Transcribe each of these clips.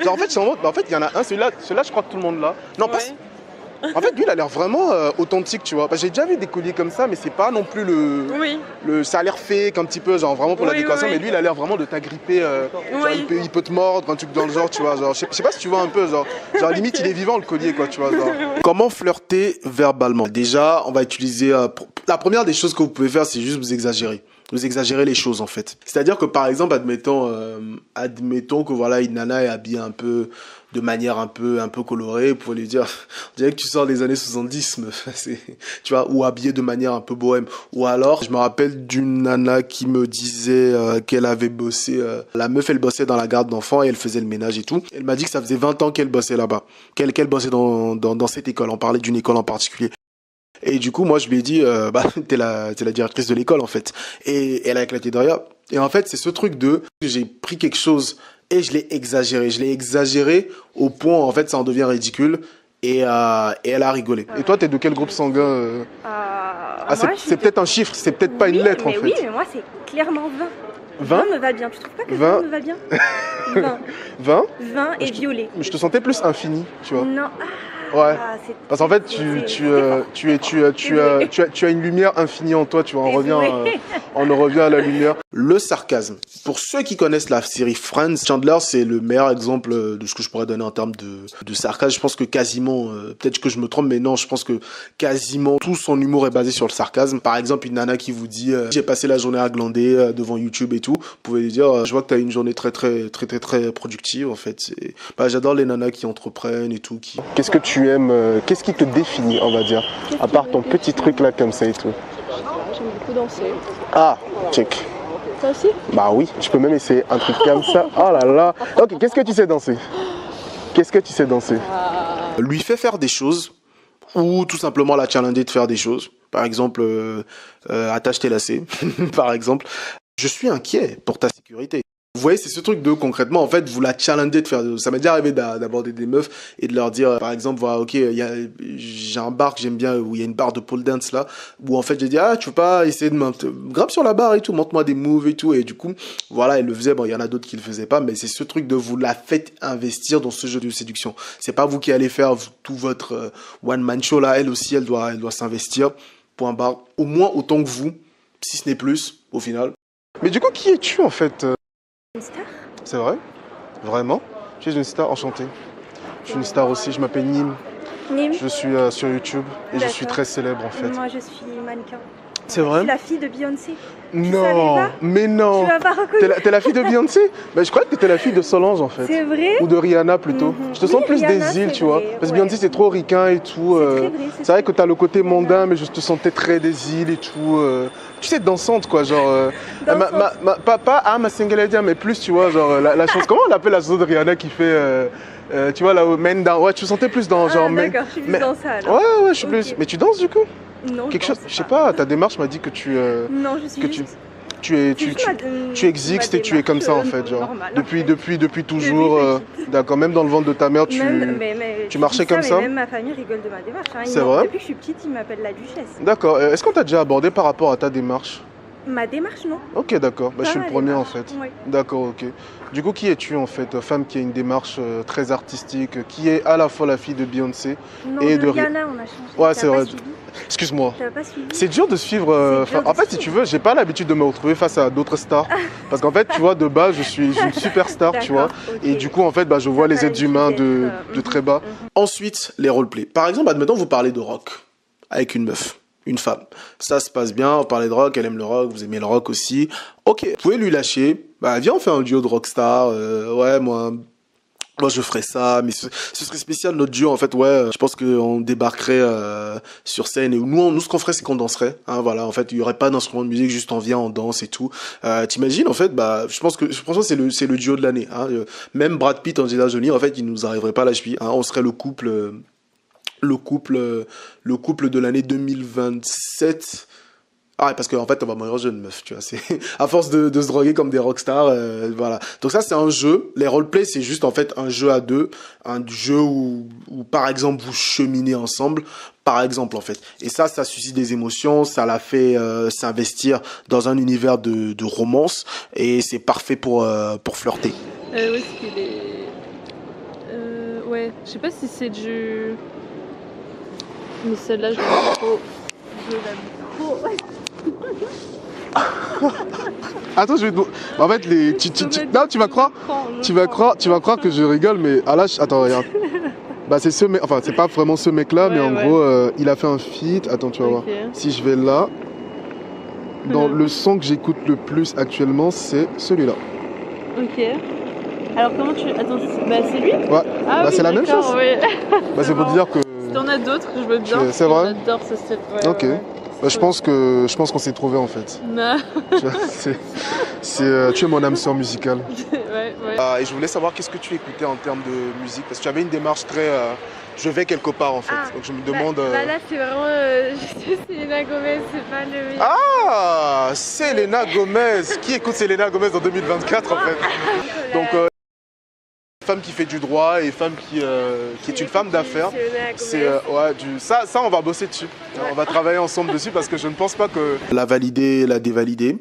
Genre, en fait, c'est en mode, bah, en fait, il y en a un, celui-là, je crois que tout le monde l'a. Non, pas. Ouais. En fait, lui, il a l'air vraiment authentique, tu vois. Bah, j'ai déjà vu des colliers comme ça, mais c'est pas non plus Oui. ça a l'air fake un petit peu, genre vraiment pour la Oui, décoration. oui, Mais oui. lui, il a l'air vraiment de t'agripper. Genre, Oui. il peut te mordre, un truc dans le genre, tu vois. Genre, je sais pas si tu vois un peu, genre limite, il est vivant le collier, quoi, tu vois. Genre. Comment flirter verbalement? Déjà, on va utiliser. La première des choses que vous pouvez faire, c'est juste vous exagérer. Vous exagérez les choses en fait. C'est-à-dire que par exemple, admettons que voilà, une nana est habillée un peu de manière un peu colorée, pour lui dire, on dirait que tu sors des années 70, meuf. Tu vois, ou habillée de manière un peu bohème. Ou alors, je me rappelle d'une nana qui me disait qu'elle avait bossé, la meuf elle bossait dans la garde d'enfants et elle faisait le ménage et tout. Elle m'a dit que ça faisait 20 ans qu'elle bossait là-bas, qu'elle bossait dans cette école. On parlait d'une école en particulier. Et du coup, moi, je lui ai dit, bah, t'es la directrice de l'école, en fait. Et elle a éclaté de rire. Et en fait, c'est ce truc j'ai pris quelque chose et je l'ai exagéré. Je l'ai exagéré au point, en fait, ça en devient ridicule. Et elle a rigolé. Et toi, t'es de quel groupe sanguin c'est peut-être un chiffre, c'est peut-être pas une lettre, en fait. Oui, mais moi, c'est clairement 20. 20 me va bien. Tu trouves pas que 20 20 me va bien? 20. 20 20 et violet. Je te sentais plus infini, tu vois. Non. Ouais. C'est- Parce qu'en fait, c'est tu as une lumière infinie en toi, tu vois. On en revient à la lumière. Le sarcasme. Pour ceux qui connaissent la série Friends, Chandler, c'est le meilleur exemple de ce que je pourrais donner en termes de sarcasme. Je pense que quasiment, peut-être que je me trompe, mais non, je pense que quasiment tout son humour est basé sur le sarcasme. Par exemple, une nana qui vous dit, j'ai passé la journée à glander devant YouTube et tout. Vous pouvez lui dire, je vois que tu as une journée très productive, en fait. J'adore les nanas qui entreprennent et tout. Qu'est-ce que tu aimes, qu'est-ce qui te définit, on va dire, à part ton petit truc là comme ça et tout? J'aime beaucoup danser. Ah, check. Toi aussi? Bah oui, je peux même essayer un truc comme ça. Oh là là. Ok, qu'est-ce que tu sais danser? Qu'est-ce que tu sais danser? Lui fait faire des choses ou tout simplement la challenger de faire des choses. Par exemple, attache tes lacets, par exemple. Je suis inquiet pour ta sécurité. Vous voyez, c'est ce truc de concrètement, en fait, vous la challengez de faire. Ça m'est déjà arrivé d'aborder des meufs et de leur dire, par exemple, voilà, ok, j'ai un bar que j'aime bien où il y a une barre de pole dance là, où en fait j'ai dit, ah, tu veux pas essayer de grimpe sur la barre et tout, montre-moi des moves et tout. Et du coup, voilà, elle le faisait. Bon, il y en a d'autres qui le faisaient pas, mais c'est ce truc de vous la faites investir dans ce jeu de séduction. C'est pas vous qui allez faire tout votre one man show là. Elle aussi, elle doit s'investir. Point barre. Au moins autant que vous, si ce n'est plus, au final. Mais du coup, qui es-tu en fait? Une star? C'est vrai? Vraiment? Je suis une star, enchantée. Je suis une star aussi, je m'appelle Nîmes. Nîmes? Je suis sur YouTube et je suis très célèbre en fait. Moi, je suis mannequin. C'est Je vrai? suis la fille de Beyoncé. Non, savais pas? mais non. Tu m'as pas reconnu? T'es la fille de Beyoncé? Bah, je crois que t'étais la fille de Solange en fait. C'est vrai? Ou de Rihanna plutôt. Je te sens plus Rihanna, des îles, c'est tu vois. vrai, Parce que ouais. Beyoncé c'est trop ricain et tout. C'est très vrai, C'est vrai que t'as le côté mondain, mais je te sentais très des îles et tout. Tu sais, dansante quoi, genre. Pas ma single lady, mais plus, tu vois, genre la chose. Comment on appelle la chose de Rihanna qui fait. Tu vois là, Men Down. Ouais, tu te sentais plus dans genre. D'accord, je suis plus dans ça alors. Ouais, je suis plus. Mais tu danses du coup? Non, Quelque chose, je sais pas, ta démarche m'a dit que tu. Non, je suis que juste... tu existes et tu es comme ça en fait, genre. Normale. Depuis toujours. D'accord, même dans le ventre de ta mère, tu marchais comme ça? Mais même ma famille rigole de ma démarche. Hein. C'est vrai? Depuis que je suis petite, ils m'appellent la duchesse. D'accord, est-ce qu'on t'a déjà abordé par rapport à ta démarche? Ma démarche, non? Ok, d'accord, je suis le ma premier en démarche, fait. ouais. D'accord, ok. Du coup, qui es-tu en fait? Femme qui a une démarche très artistique, qui est à la fois la fille de Beyoncé Non, et de de Rihanna, on a changé. Ouais, T'as c'est pas vrai. suivi? Excuse-moi. T'as pas suivi? C'est dur de suivre. C'est dur de En fait, si suivre. tu veux, j'ai pas l'habitude de me retrouver face à d'autres stars. Parce qu'en fait, tu vois, de base, je suis une superstar, tu vois. D'accord, ok. Et du coup, en fait, je vois T'as les pas êtres humains l'habitude de d'être, très bas. Ensuite, les roleplays. Par exemple, admettons, vous parlez de rock avec une meuf, une femme. Ça se passe bien, vous parlez de rock, elle aime le rock, vous aimez le rock aussi. Ok, vous pouvez lui lâcher. Viens, on fait un duo de rockstar. Ouais, moi, je ferais ça, mais ce serait spécial notre duo en fait. Ouais, je pense qu'on débarquerait sur scène et nous, ce qu'on ferait, c'est qu'on danserait. Hein, voilà, en fait, il y aurait pas d'instrument de musique, juste on vient, on danse et tout. T'imagines en fait, je pense que franchement, c'est le duo de l'année. Hein. Même Brad Pitt, Angelina Jolie, en fait, il nous arriverait pas à la cheville. Hein. On serait le couple de l'année 2027. Ah ouais, parce qu'en fait, on va mourir jeune, meuf, tu vois. C'est à force de se droguer comme des rockstars, voilà. Donc ça, c'est un jeu. Les roleplays, c'est juste en fait un jeu à deux, un jeu où par exemple vous cheminez ensemble, par exemple en fait. Et ça suscite des émotions, ça la fait s'investir dans un univers de romance et c'est parfait pour flirter. Où est-ce qu'il est? ouais. Je sais pas si c'est du... Mais celle-là, je l'aime trop. Je l'aime trop. Attends, je vais te... En fait, non, tu vas croire que je rigole, mais... Ah là, attends, regarde. Bah c'est ce mec, enfin c'est pas vraiment ce mec là, mais en gros il a fait un feat. Attends, tu vas voir. Si je vais là, dans le son que j'écoute le plus actuellement, c'est celui-là. Ok. Alors comment tu... Attends, bah c'est lui? Ouais, ah, bah oui, c'est la même chose. Oui. Bah c'est pour te dire que... Si t'en as d'autres, je veux bien. C'est vrai? J'adore ce style. Ouais, ok. Ouais. Bah, je pense qu'on s'est trouvé en fait. Non. Tu es mon âme sœur musicale. Ouais. Et je voulais savoir qu'est-ce que tu écoutais en termes de musique, parce que tu avais une démarche très... je vais quelque part en fait, donc je me demande... Bah là c'est vraiment... Selena Gomez, c'est pas le... Ah, Selena Gomez. Qui écoute Selena Gomez en 2024 en fait? Donc femme qui fait du droit et femme qui est une femme d'affaires. C'est ça on va bosser dessus. On va travailler ensemble dessus parce que je ne pense pas que la valider, la dévalider.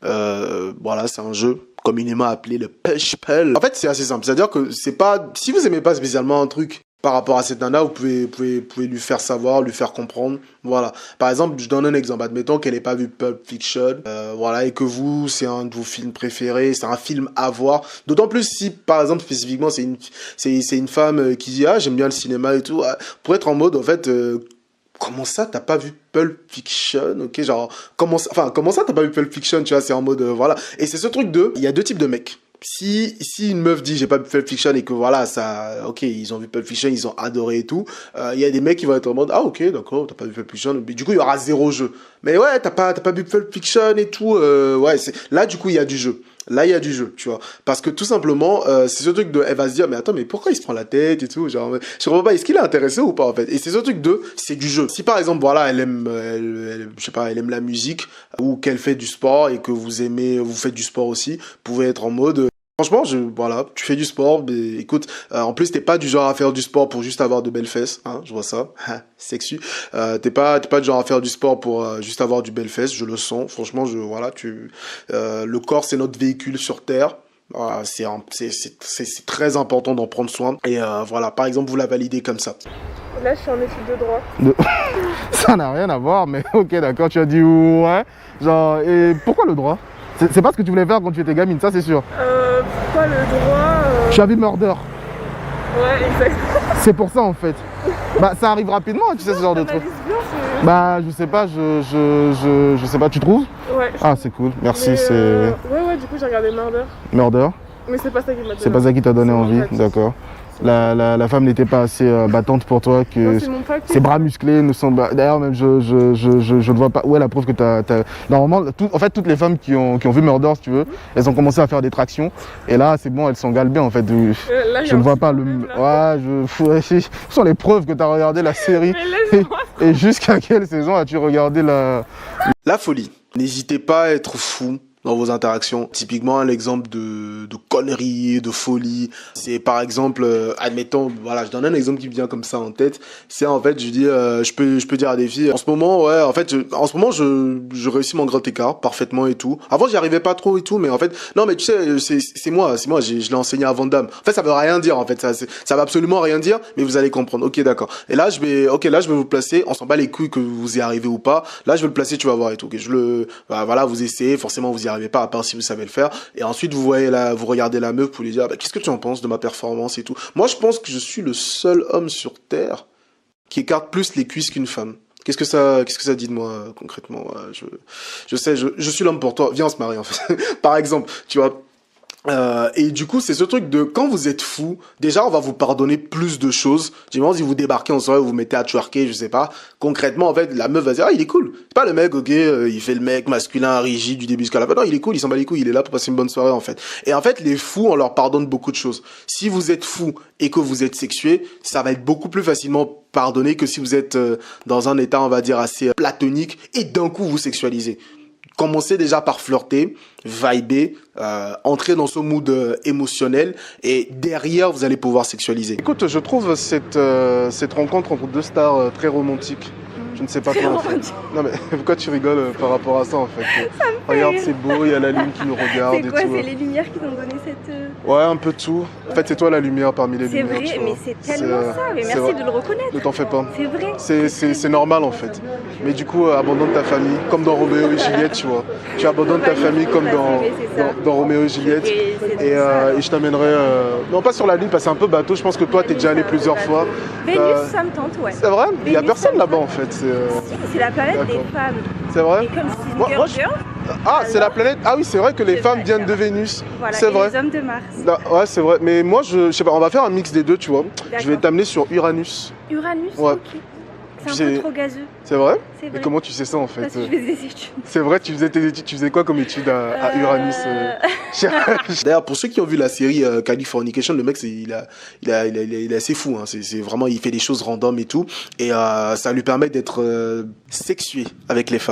Voilà, c'est un jeu communément appelé le push-pull. En fait, c'est assez simple. C'est-à-dire que c'est pas... Si vous aimez pas spécialement un truc par rapport à cette nana, vous pouvez lui faire savoir, lui faire comprendre. Voilà. Par exemple, je donne un exemple. Admettons qu'elle n'ait pas vu Pulp Fiction, voilà, et que vous, c'est un de vos films préférés, c'est un film à voir. D'autant plus si, par exemple, spécifiquement, c'est une femme qui dit, ah, j'aime bien le cinéma et tout. Pour être en mode, en fait, comment ça, t'as pas vu Pulp Fiction? Ok, genre, comment ça, t'as pas vu Pulp Fiction? Tu vois, c'est en mode, voilà. Et c'est ce truc il y a deux types de mecs. Si une meuf dit j'ai pas vu Pulp Fiction et que voilà, ça, ok, ils ont vu Pulp Fiction, ils ont adoré et tout, il y a des mecs qui vont être en mode, ah ok, d'accord, t'as pas vu Pulp Fiction, mais du coup il y aura zéro jeu. Mais ouais, t'as pas vu Pulp Fiction et tout, ouais, là du coup il y a du jeu. Là, il y a du jeu, tu vois. Parce que tout simplement, c'est ce truc elle va se dire, mais attends, mais pourquoi il se prend la tête et tout, genre, je comprends pas, est-ce qu'il est intéressé ou pas, en fait. Et c'est ce truc c'est du jeu. Si par exemple, voilà, elle aime la musique, ou qu'elle fait du sport et que vous faites du sport aussi, vous pouvez être en mode, franchement, voilà, tu fais du sport, mais écoute, en plus, t'es pas du genre à faire du sport pour juste avoir de belles fesses, hein, je vois ça, sexy. T'es pas du genre à faire du sport pour juste avoir du belles fesses, je le sens, franchement, le corps, c'est notre véhicule sur Terre. C'est très important d'en prendre soin. Et voilà, par exemple, vous la validez comme ça. Là, je suis en étude de droit. Ça n'a rien à voir, mais ok, d'accord, tu as dit ouais. Genre, et pourquoi le droit? C'est pas ce que tu voulais faire quand tu étais gamine, ça c'est sûr. Pourquoi le droit Tu as vu Murder. Ouais, exactement. C'est pour ça en fait. Bah ça arrive rapidement, tu sais, ce genre de truc. Bah je sais pas, je sais pas, tu trouves? Ouais. Ah c'est cool, merci, Mais, c'est... Ouais, du coup j'ai regardé Murder. Murder? Mais c'est pas ça qui m'a donné. C'est pas ça qui t'a donné envie, d'accord. La femme n'était pas assez battante pour toi, que ses bras musclés ne sont... D'ailleurs même je ne vois pas où est la preuve que t'as... Normalement, en fait toutes les femmes qui ont vu Murder, si tu veux, elles ont commencé à faire des tractions et là c'est bon, elles sont galbées en fait. Là, je ne vois pas le... Ouais, ce sont les preuves que tu as regardé la série. Et jusqu'à quelle saison as-tu regardé la folie? N'hésitez pas à être fou dans vos interactions. Typiquement, l'exemple de conneries, de folie, c'est par exemple, admettons, voilà, je donne un exemple qui me vient comme ça en tête, c'est en fait, je dis, je peux dire à des filles, en ce moment, ouais, en fait, je réussis mon grand écart parfaitement et tout. Avant, j'y arrivais pas trop et tout, mais en fait, non, mais tu sais, c'est moi, je l'ai enseigné à Van Damme. En fait, ça veut rien dire, en fait, ça va absolument rien dire, mais vous allez comprendre. Ok, d'accord. Et là, je vais vous placer, on s'en bat les couilles que vous y arrivez ou pas. Là, je vais le placer, tu vas voir et tout. Okay, voilà, vous essayez, forcément, vous y arrivez pas, à part si vous savez le faire. Et ensuite, vous regardez la meuf pour lui dire, qu'est-ce que tu en penses de ma performance et tout. Moi, je pense que je suis le seul homme sur Terre qui écarte plus les cuisses qu'une femme. Qu'est-ce que ça dit de moi, concrètement? Je sais, je suis l'homme pour toi. Viens, on se marie, en fait. Par exemple, tu vois. Et du coup, c'est ce truc de quand vous êtes fou, déjà on va vous pardonner plus de choses. Généralement, si vous débarquez en soirée, vous vous mettez à twerker, je sais pas. Concrètement, en fait, la meuf va dire, ah, il est cool. C'est pas le mec, ok, il fait le mec masculin, rigide du début jusqu'à la fin. Non, il est cool, il s'en bat les couilles, il est là pour passer une bonne soirée, en fait. Et en fait, les fous, on leur pardonne beaucoup de choses. Si vous êtes fou et que vous êtes sexué, ça va être beaucoup plus facilement pardonné que si vous êtes dans un état, on va dire, assez platonique et d'un coup vous sexualisez. Commencez déjà par flirter, vibrer, entrer dans ce mood émotionnel et derrière vous allez pouvoir sexualiser. Écoute, je trouve cette rencontre entre deux stars très romantique. Je ne sais pas quoi en fait. Non mais pourquoi tu rigoles par rapport à ça en fait? Regarde, c'est beau, il y a la lune qui nous regarde et tout. C'est quoi? C'est les lumières qui t'ont donné cette cette... Ouais, un peu de tout. En fait, c'est toi la lumière parmi les C'est lumières. vrai, tu vois. mais c'est tellement ça. Mais c'est merci vrai. de le reconnaître. Ne t'en fais pas. C'est vrai. C'est normal en fait. Mais du coup, abandonne ta famille, comme dans Roméo et Juliette, tu vois. Tu abandonnes ta famille comme dans Roméo et Juliette. Et je t'amènerai, non pas sur la Lune, parce que c'est un peu bateau. Je pense que toi, t'es déjà allé plusieurs fois. Vénus, ça me tente, ouais. C'est vrai? Il n'y a Vénus, personne ça me là-bas tente. en fait. C'est la planète des D'accord. femmes. C'est vrai? Et comme c'est une Moi, girl, Ah, c'est la planète. Ah oui, c'est vrai que les C'est femmes vrai, viennent de c'est vrai. Vénus. voilà, C'est et vrai. les hommes de Mars. Ouais, c'est vrai. Mais moi, je sais pas, on va faire un mix des deux, tu vois. Je vais D'accord. t'amener sur Uranus. Uranus, Ouais. ok. C'est un C'est- peu trop gazeux. C'est vrai? C'est Et vrai. comment tu sais ça en fait? Parce que je fais des études. C'est vrai, tu faisais tes études, tu faisais quoi comme études à Uranus? D'ailleurs, pour ceux qui ont vu la série Californication, le mec, il est assez fou. Hein. C'est vraiment, il fait des choses random et tout, et ça lui permet d'être sexué avec les femmes.